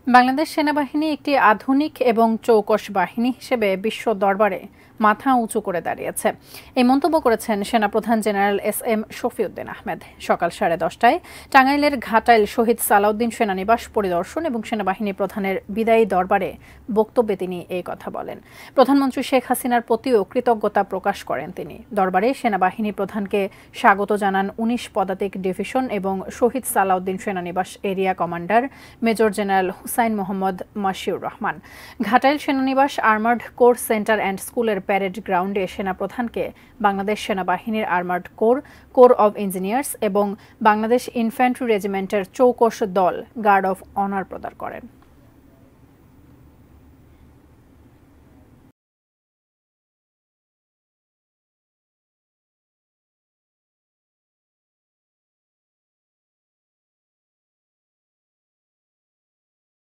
বাংলাদেশ সেনাবাহিনী একটি আধুনিক এবং চৌকস বাহিনী হিসেবে বিশ্ব দরবারে মাথা উঁচু করে দাঁড়িয়েছে। এই মন্তব্য করেছেন সেনাপ্রধান জেনারেল এস.এম. শফিউদ্দিন আহমেদ। সকাল 10:30টায় টাঙ্গাইলের ঘাটাইল শহীদ সালাউদ্দিন সেনানিবাস পরিদর্শন এবং সেনাবাহিনী প্রধানের বিদায়ী দরবারে বক্তব্যে তিনি এই কথা বলেন। প্রধানমন্ত্রী শেখ হাসিনার প্রতিও কৃতজ্ঞতা প্রকাশ করেন তিনি। দরবারে সেনাবাহিনী প্রধানকে স্বাগত জানান ১৯ পদাতিক ডিভিশন এবং শহীদ সালাউদ্দিন সেনানিবাস area commander major general Hussain Mohammad Mashiur Rahman. Ghatail সেনানিবাস আর্মার্ড কোর সেন্টার অ্যান্ড স্কুলের প্যারেড গ্রাউন্ডে সেনাপ্রধানকে বাংলাদেশ সেনাবাহিনীর আর্মার্ড কোর অব ইঞ্জিনিয়ার্স এবং বাংলাদেশ ইনফ্যান্ট্রি রেজিমেন্টের চৌকস দল গার্ড অফ অনার প্রদান করেন।